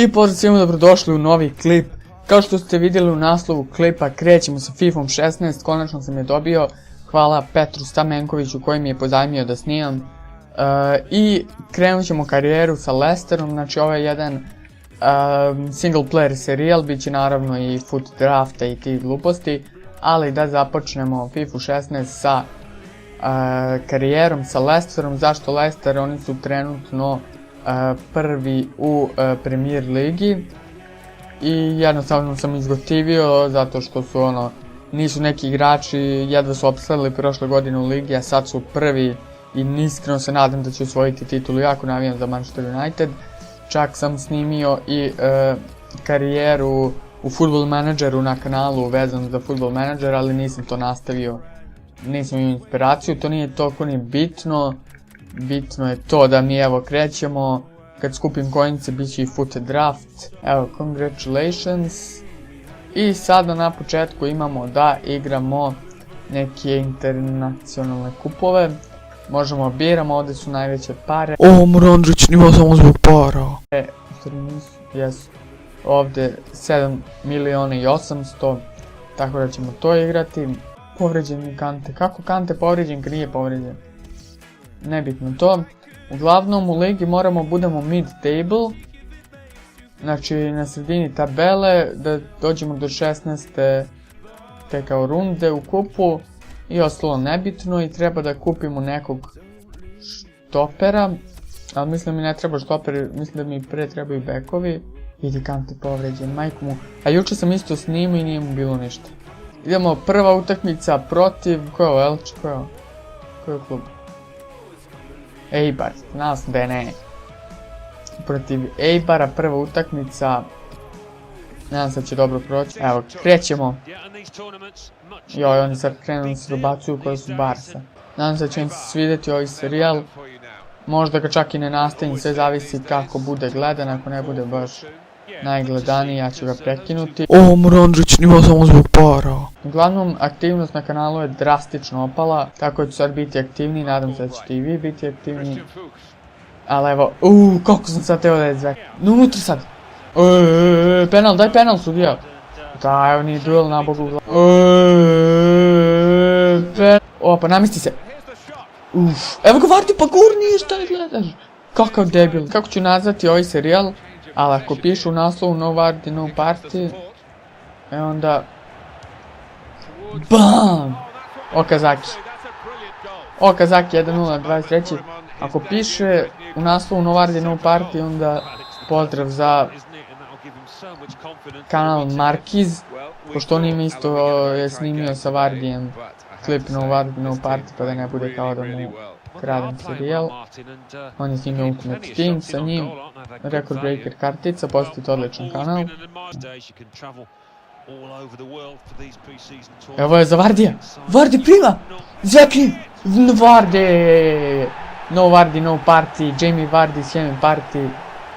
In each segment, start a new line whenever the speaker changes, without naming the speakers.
I pozdrav svima, dobrodošli u novi klip. Kao što ste vidjeli u naslovu klipa, krećemo sa FIFom 16, konačno sam je dobio. Hvala Petru Stamenkoviću koji mi je pozajmio da snimam. I krenut ćemo karijeru sa Leicesterom, znači ovo je jedan single player serijal, bit će naravno i foot drafta i tih gluposti. Ali da započnemo FIFU 16 sa karijerom sa Leicesterom. Zašto Leicester? Oni su trenutno prvi u Premier ligi i jednostavno sam izgotivio zato što su nisu neki igrači, jedva su opstali prošle godine u ligi, a sad su prvi i iskreno se nadam da će osvojiti titulu. Jako navijam za Manchester United. Čak sam snimio i karijeru u Football Manageru na kanalu vezano za Football Manager, ali nisam to nastavio, nisam imao inspiraciju, to nije toliko ni bitno. Bitno je to da mi evo krećemo, kad skupim kojnice bit će i foot draft, evo congratulations. I sada na početku imamo da igramo neke internacionalne kupove, možemo biramo, ovdje su najveće pare.
Murandžić nima samo zbog para.
Jesu, ovdje 7 miliona i 800, tako da ćemo to igrati. Povređen je Kante, kako Kante povređen kad nije povređen? Nebitno to. Uglavnom u ligi moramo budemo mid table, znači na sredini tabele, da dođemo do 16. te kao runde u kupu i ostalo nebitno. I treba da kupimo nekog štopera, ali mislim da mi ne treba štoper, mislim da mi pre trebaju bekovi. Vidi Kante povređen, majku mu, a juče sam isto snimao i nije mu bilo ništa. Idemo, prva utakmica protiv, ko je ovo, Elče, ko je ovo? Ko je klub? Eibar, znao sam da je ne. Protiv Eibara prva utakmica. Nadam se da će dobro proći. Evo, krećemo. Joj, oni sad krenuli se dobacuju koji su Barsa. Nadam se da će im se svidjeti ovaj serijal. Možda ga čak i ne nastavim, sve zavisi kako bude gledan, ako ne bude baš najgledaniji ja ću ga prekinuti.
Murandžić nima samo zbog para.
Uglavnom, aktivnost na kanalu je drastično opala, tako ću sad biti aktivniji, nadam se da ćete i vi biti aktivniji. Ali evo, kako sam sad teo da je zvek. Unutra sad. Penal, daj penal sudija. Da, evo nije duel na bogu. Pa namisti se. Evo ga Vardi, pa gurnije, šta je gledaš? Kakav debil. Kako ću nazvati ovaj serijal? Ali ako pišu u naslovu no Vardi, no party, onda... BAM! Okazaki. Okazaki 1-0, 23. Ako piše u naslovu no Vardi, no party, onda pozdrav za kanal Markiz, pošto on ima isto je snimio sa Vardijem klip no Vardi, no party, pa da ne bude kao da mu kradem serijal. On je snimio Ultimate Team sa njim, Record Breaker kartica, posjetite odličan kanal. Evo je za Vardija, Vardi prima, zvekni, Vardi, no Vardi, no party, Jamie Vardi, Sjemi party.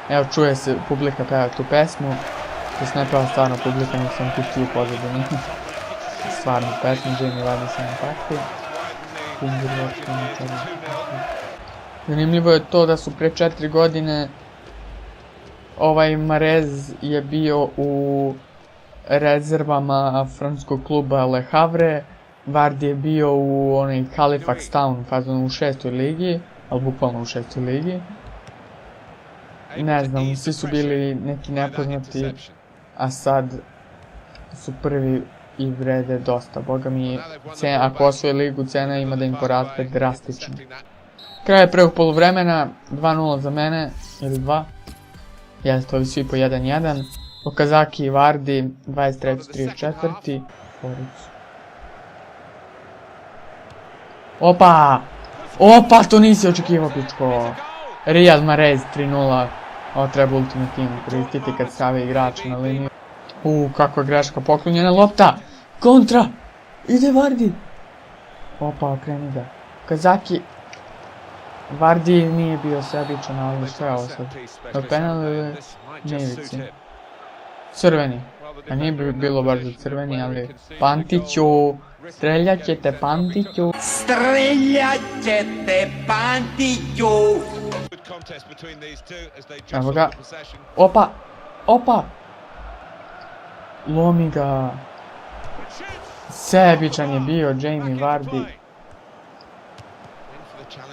Evo čuje se publika peva tu pesmu, to se ne peva stvarno publika, nek sam pustio u pozadini. Stvarno pesmu, Jamie Vardi, Sjemi party. Zanimljivo je to da su pre 4 godine ovaj Marez je bio u rezervama francuskog kluba Le Havre, Vardi je bio u onaj Halifax Town fazonu u 6. ligi, ali bukvalno u 6. ligi. Ne znam, svi su bili neki nepoznati, a sad su prvi i vrede dosta, boga mi, ako osvoje ligu cena ima da im poraste drastično. Kraj prvog poluvremena, 2-0 za mene, ili 2. Jeste, ovi svi po 1-1. Okazaki i Vardi, 23-34. Opa, to nisi očekivao, pičko. Riyad Mahrez 3-0. Ovo treba Ultimate Team koristiti kad stave igrača na liniju. Kakva greška, poklonjena lopta. Kontra, ide Vardi. Opa, okreni ga. Okazaki. Vardi nije bio sebičan, ali što je ovo sad? Penal ili nevici? Crveni. A nije bilo baš za crveni, ali... Pantiću! Streljat ćete Pantiću! Streljat ćete Pantiću! Evo ga. Opa! Opa! Lomi ga. Sebičan je bio Jamie Vardy.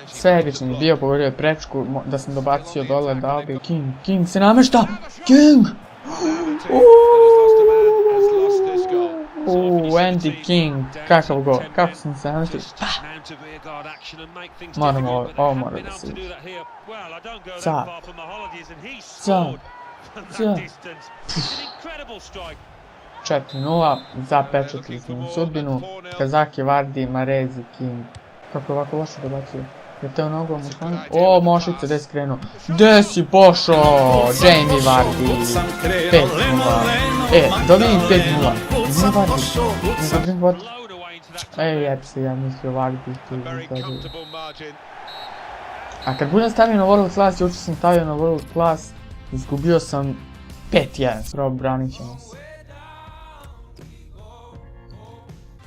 Sebičan je bio, pogodio je prečku, da sam dobacio dole, dao bi King se namešta! King! Andy King, kakav gol, kako sam se nameštio, ovo mora da se vidi. Cap. 4-0, zapečatili smo sudbinu, Kazaki, Vardy, Marezi, King. Kako je ovako loše dobacio? Je to nogom u stranu? O, Mošica, gdje si krenuo? Gdje si pošao? Jamie Vardy. 5-0. Dobijem 5-0. Nije Vardy. Jeb se, ja mislio Vardy. A kad budem stavio na World Class, jučer sam stavio na World Class, izgubio sam 5-1. Pravo, branit ćemo se.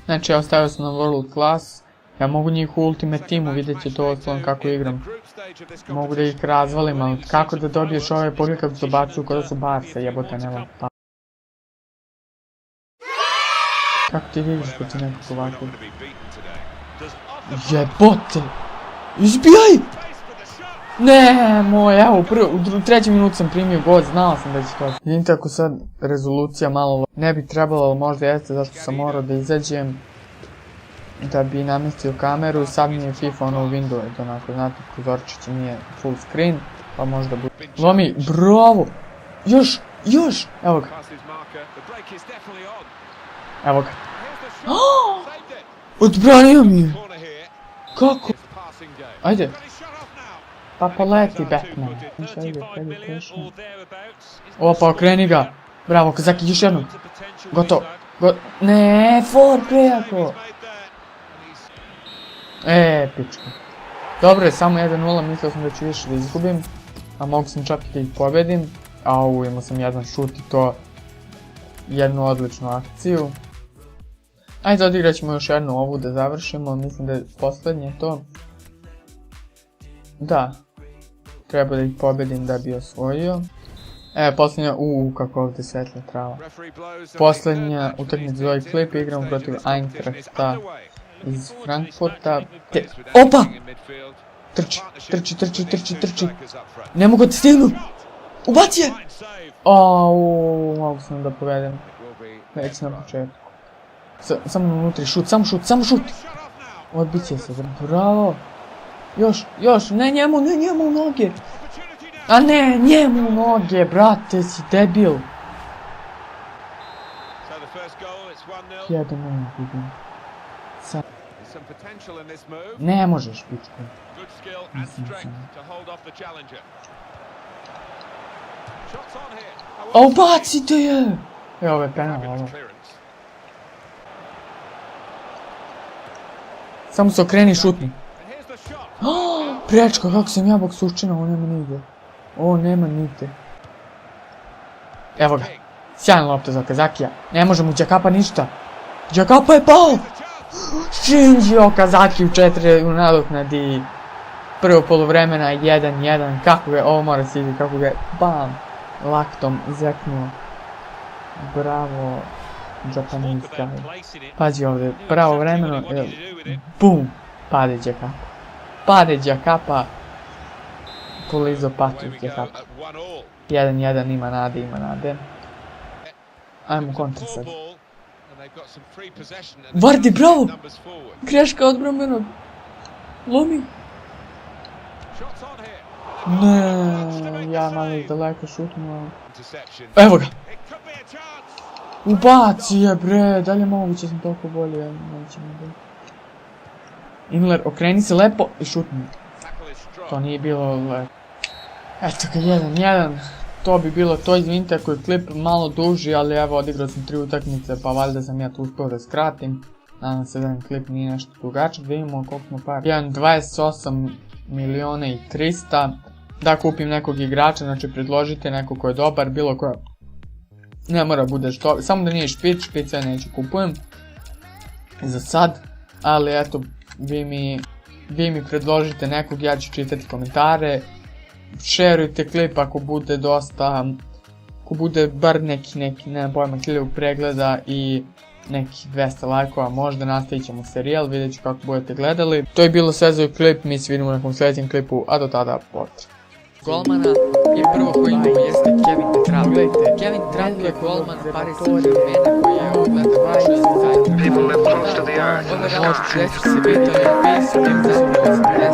Znači, ja ostavio sam na World Class. Ja mogu njih u Ultimate Teamu, vidjet će to osnovno kako igram. Mogu da ih razvalim, ali kako da dobiješ ove pogledaj kako se bacuju kod da su Barca, jebote, nema pa. Kako ti vidiš kod ti nekako ovako? Jebote! Izbijaj! Ne, moj, evo, u trećem minutu sam primio gol, znao sam da će to. Vidite ako sad rezolucija malo ne bi trebalo, ali možda jeste, zašto sam morao da izađem. Da bi namestio kameru, sad mi je FIFA ono u Windows, onako, znate, prozorčić nije full screen, pa možda bude. Lomi, bravo! Još! Evo ga. Evo ga. Odbranio mi je! Kako? Ajde. Pa poleti, Batman. Opa, okreni ga. Bravo, Kazaki, još jednom. Gotovo. Ne, for prejako. Pička. Dobro je, samo 1-0, mislio sam da ću više da izgubim. A mogu sam čak i da ih pobedim. Au, imao sam jedan šut i to jednu odličnu akciju. Ajde, odigrat ćemo još jednu ovu da završimo, mislim da je posljednje to. Da. Treba da ih pobedim da bi osvojio. Posljednja, kako ovdje svetla trava. Posljednja utakmica za ovaj klip, igramo protiv Eintrachta iz Frankfurta. Opa! Trči. Ne mogu da stignu! Ubaci je! Mogu sam da povedem. Već na početku. Samo unutra, samo šut! Odbit će se, bravo! Još, ne njemu u noge! A ne, njemu u noge, brate, si debil! 1-0 vidim. Ne možeš, pičku. Bacite je! Ovo je penal, ovo. Samo se okreni i šutni. Prečka, kako sam ja boksučina, ovo nema nigde. Evo ga. Sjajna lopta za Kazakija. Ne može mu Đakapa ništa. Đakapa je pao! Shinji Kazaki u 4 u nadoknadi. Prvo poluvremena 1-1. Kako ga, ovo mora se vidi, kako ga je bam! Laktom izreknuo. Bravo. Japanese guy. Pazi ovdje, pravo vremeno. Bum! Pade Đakapa. Polizo patu Đakapa. 1-1, ima nade. Ajmo kontra sad. Vardy, bravo! Greška odbrambenog. Lomi. Ne, ja malo daleko šutnuo. Evo ga! Ubaci je, bre, da li je moguće, sam toliko bolje, nećemo da. Inler, okreni se lepo i šutni. To nije bilo lepo. Eto ga, 1-1. To bi bilo to, izvinite ako je klip malo duži, ali evo odigrao sam 3 utakmice, pa valjda sam ja to uspio da skratim. Nadam se da mi klip nije nešto dugačak, da vidimo koliko smo par. 28 miliona i 300. Da kupim nekog igrača, znači predložite nekog ko je dobar, bilo koja. Ne mora bude što, samo da nije špic ja neću kupujem. Za sad, ali eto, vi mi predložite nekog, ja ću čitati komentare. Šerujte klip ako bude dosta Ko bude bar neki, nemam pojma, 1000 pregleda i nekih 200 lajkova, možda nastavit ćemo serijal, vidjet ću kako budete gledali. To je bilo sve za ovaj klip, mi se vidimo u nekom sljedećem klipu, a do tada pozdrav. Golmana i prvo koji imamo jeste Kevin Trapp. Kevin Trapp je golman Paris Saint-Germaina koji je ogledan prošao iz Zajtra. Ove noći se pitali, pisao je